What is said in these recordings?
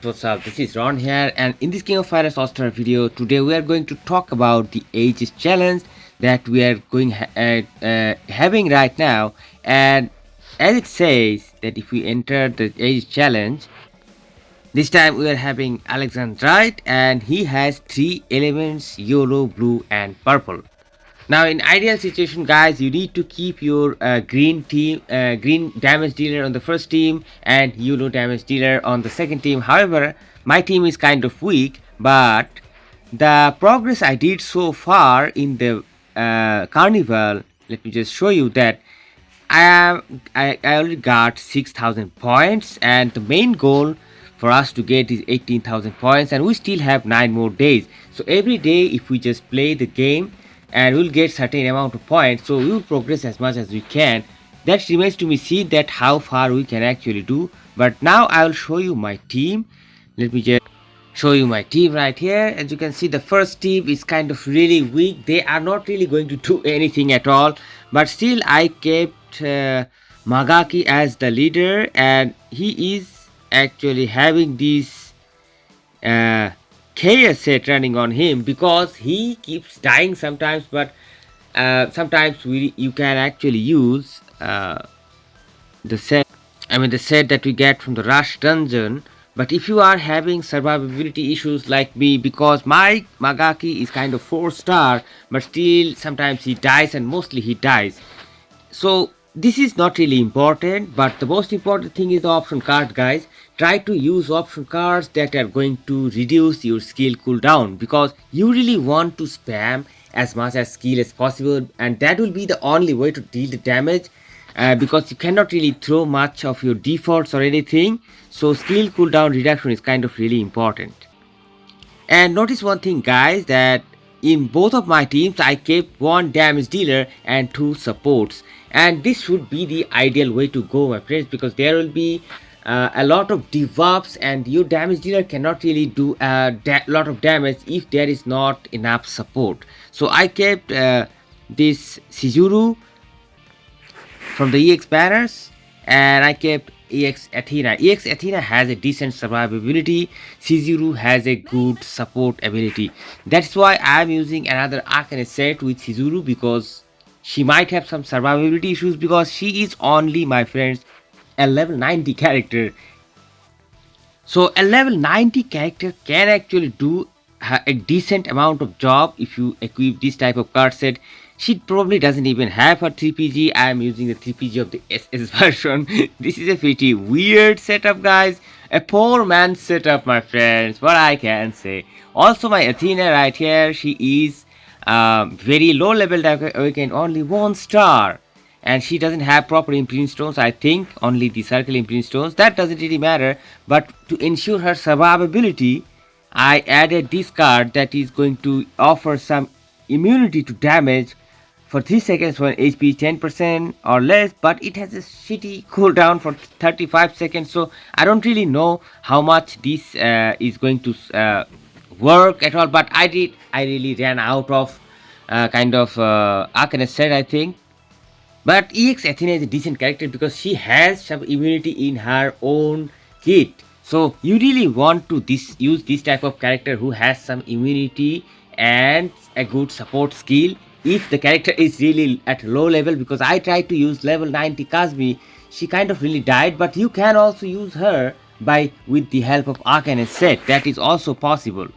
What's up? This is Ron here, and in this King of Fighters All-Star video, today we are going to talk about the Aegis Challenge that we are having right now. And as it says that if we enter the Aegis Challenge, this time we are having Alexandrite, and he has three elements: yellow, blue, and purple. Now, in ideal situation, guys, you need to keep your green damage dealer on the first team and yellow damage dealer on the second team. However, my team is kind of weak, but the progress I did so far in the carnival, let me just show you that I already got 6,000 points, and the main goal for us to get is 18,000 points, and we still have 9 more days. So every day, if we just play the game, and we'll get certain amount of points, so we will progress as much as we can. That remains to be seen that how far we can actually do. But now I will show you my team. Let me just show you my team right here. As you can see, the first team is kind of really weak. They are not really going to do anything at all, but still I kept Magaki as the leader, and he is actually having this chaos set running on him because he keeps dying sometimes. But sometimes you can actually use the set, the set that we get from the rush dungeon. But if you are having survivability issues like me, because my Magaki is kind of 4-star, but still sometimes he dies, and mostly he dies. So this is not really important, but the most important thing is the option card, guys. Try to use option cards that are going to reduce your skill cooldown, because you really want to spam as much as skill as possible, and that will be the only way to deal the damage, because you cannot really throw much of your defaults or anything. So skill cooldown reduction is kind of really important. And notice one thing, guys, that in both of my teams I kept one damage dealer and two supports, and this should be the ideal way to go, my friends, because there will be a lot of debuffs, and your damage dealer cannot really do a lot of damage if there is not enough support. So I kept this Shizuru from the EX banners, and I kept EX Athena. EX Athena has a decent survivability. Shizuru has a good support ability. That's why I'm using another Arcane set with Shizuru, because she might have some survivability issues, because she is only, my friends, a level 90 character. So a level 90 character can actually do a decent amount of job if you equip this type of card set. She probably doesn't even have her 3PG. I am using the 3PG of the SS version. This is a pretty weird setup, guys. A poor man's setup, my friends, what I can say. Also, my Athena right here, she is very low level awakened, only 1-star. And she doesn't have proper imprint stones, I think, only the circle imprint stones. That doesn't really matter, but to ensure her survivability, I added this card that is going to offer some immunity to damage for 3 seconds when HP is 10% or less, but it has a shitty cooldown for 35 seconds, so I don't really know how much this is going to work at all. But I really ran out of Arcane set, I think. But EX Athena is a decent character because she has some immunity in her own kit. So you really want to use this type of character who has some immunity and a good support skill if the character is really at low level, because I tried to use level 90 Kazmi. She kind of really died, but you can also use her with the help of Arcane set. That is also possible.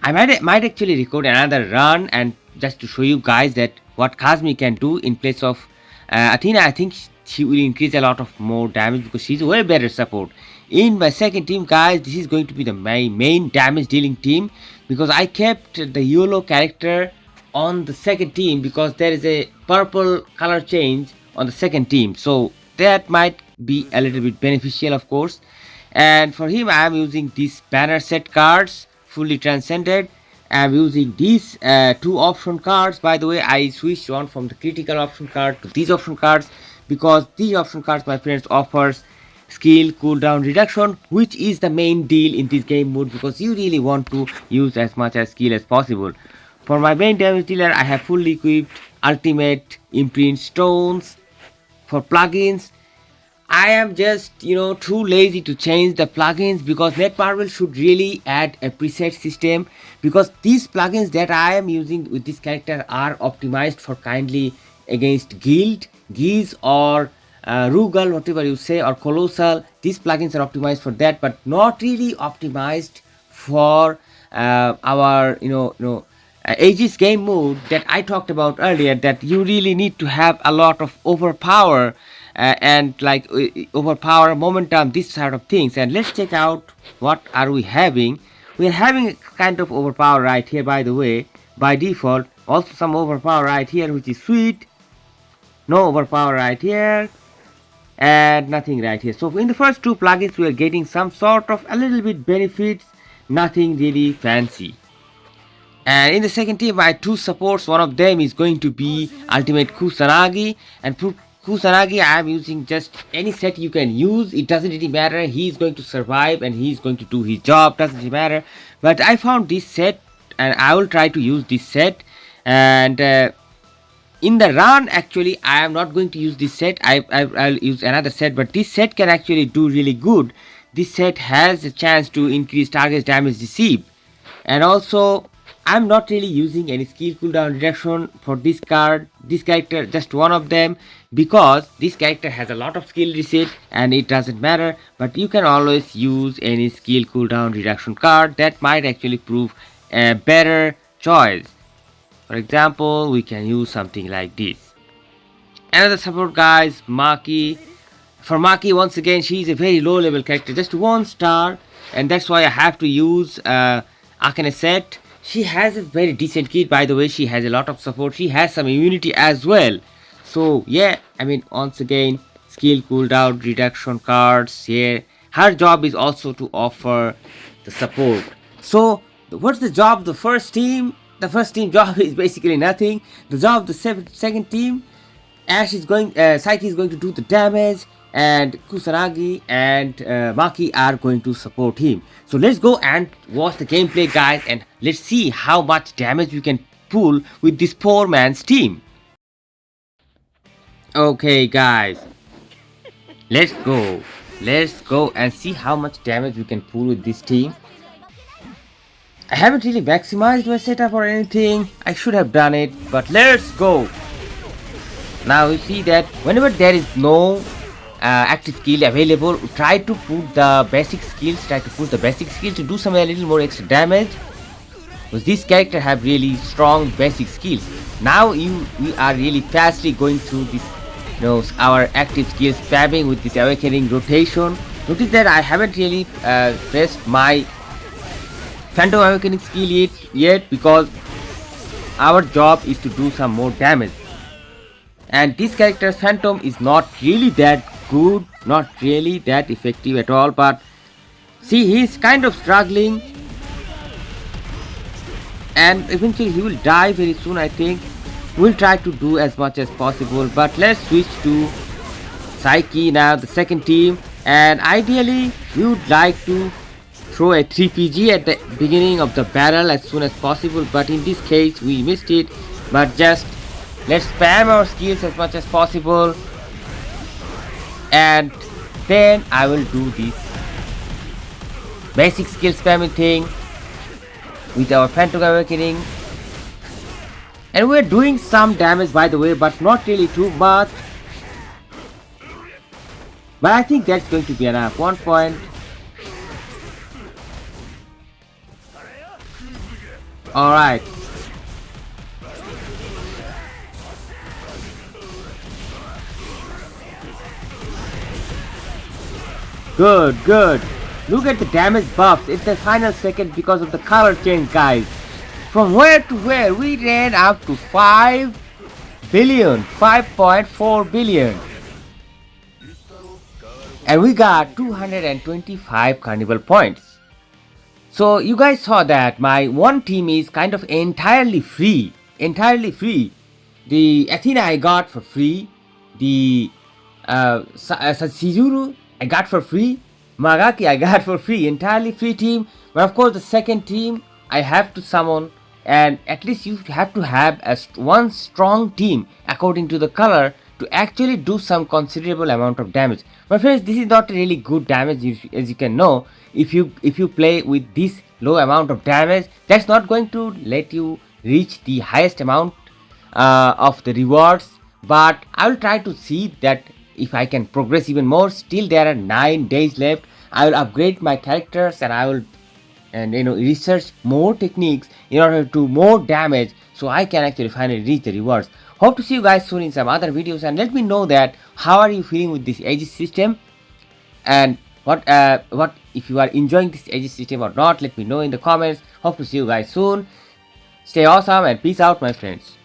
I might actually record another run, and just to show you guys that what Kazmi can do in place of Athena. I think she will increase a lot of more damage because she's a way better support. In my second team, guys, this is going to be my main damage dealing team, because I kept the yellow character on the second team because there is a purple color change on the second team, so that might be a little bit beneficial, of course. And for him, I am using these banner set cards, fully transcended. I'm using these two option cards. By the way, I switched on from the critical option card to these option cards, because these option cards, my friends, offers skill cooldown reduction, which is the main deal in this game mode, because you really want to use as much as skill as possible. For my main damage dealer, I have fully equipped ultimate imprint stones. For plugins, I am just, too lazy to change the plugins, because netmarble should really add a preset system, because these plugins that I am using with this character are optimized for kindly against guild, geese, or rugal, whatever you say, or colossal. These plugins are optimized for that, but not really optimized for our, Aegis game mode that I talked about earlier, that you really need to have a lot of overpower, and like overpower momentum, this sort of things. And let's check out what are we having. We are having a kind of overpower right here, by the way, by default. Also some overpower right here, which is sweet. No overpower right here, and nothing right here. So in the first two plugins we are getting some sort of a little bit benefits, nothing really fancy. And in the second team, I have two supports. One of them is going to be Ultimate Kusanagi. And for Kusanagi, I am using just any set you can use. It doesn't really matter. He is going to survive and he is going to do his job. Doesn't really matter. But I found this set and I will try to use this set. And in the run, actually, I am not going to use this set. I'll use another set. But this set can actually do really good. This set has a chance to increase target damage received. And also, I'm not really using any skill cooldown reduction for this character, just one of them, because this character has a lot of skill reset and it doesn't matter. But you can always use any skill cooldown reduction card that might actually prove a better choice. For example, we can use something like this. Another support guy is Maki. For Maki, once again, she is a very low level character, just 1 star, and that's why I have to use Akane set. She has a very decent kit, by the way. She has a lot of support. She has some immunity as well. So yeah, I mean, once again, skill cooldown reduction cards. Yeah, her job is also to offer the support. So what's the job of the first team? The first team job is basically nothing. The job of the second team, Saiki is going to do the damage, and Kusanagi and Maki are going to support him. So let's go and watch the gameplay, guys, and let's see how much damage we can pull with this poor man's team. Okay, guys, let's go. Let's go and see how much damage we can pull with this team. I haven't really maximized my setup or anything. I should have done it, but let's go. Now you see that whenever there is no active skill available, try to put the basic skills, to do some a little more extra damage, because this character have really strong basic skills. Now we are really fastly going through this, our active skills, spamming with this awakening rotation. Notice that I haven't really pressed my Phantom Awakening skill yet, because our job is to do some more damage. And this character's Phantom is not really that good, not really that effective at all, but see, he's kind of struggling, and eventually he will die very soon, I think. We'll try to do as much as possible, but let's switch to Saiki now, the second team, and ideally we would like to throw a 3PG at the beginning of the battle as soon as possible, but in this case we missed it. But just let's spam our skills as much as possible, and then I will do this basic skill spamming thing with our Phantom Awakening. And we're doing some damage, by the way, but not really too much. But I think that's going to be enough. 1 point. Alright. Good, good. Look at the damage buffs in the final second because of the color change, guys. From where to where? We ran up to 5 billion, 5.4 billion. And we got 225 carnival points. So you guys saw that my one team is kind of entirely free. Entirely free. The Athena I got for free. The Shizuru I got for free. Magaki I got for free. Entirely free team. But of course the second team I have to summon, and at least you have to have one strong team according to the color to actually do some considerable amount of damage. My friends, this is not really good damage. As you can know, if you play with this low amount of damage, that's not going to let you reach the highest amount of the rewards. But I will try to see that if I can progress even more. Still there are 9 days left. I will upgrade my characters, and I will, and research more techniques in order to do more damage, so I can actually finally reach the rewards. Hope to see you guys soon in some other videos, and let me know that how are you feeling with this Aegis system, and what if you are enjoying this Aegis system or not. Let me know in the comments. Hope to see you guys soon. Stay awesome and peace out, my friends.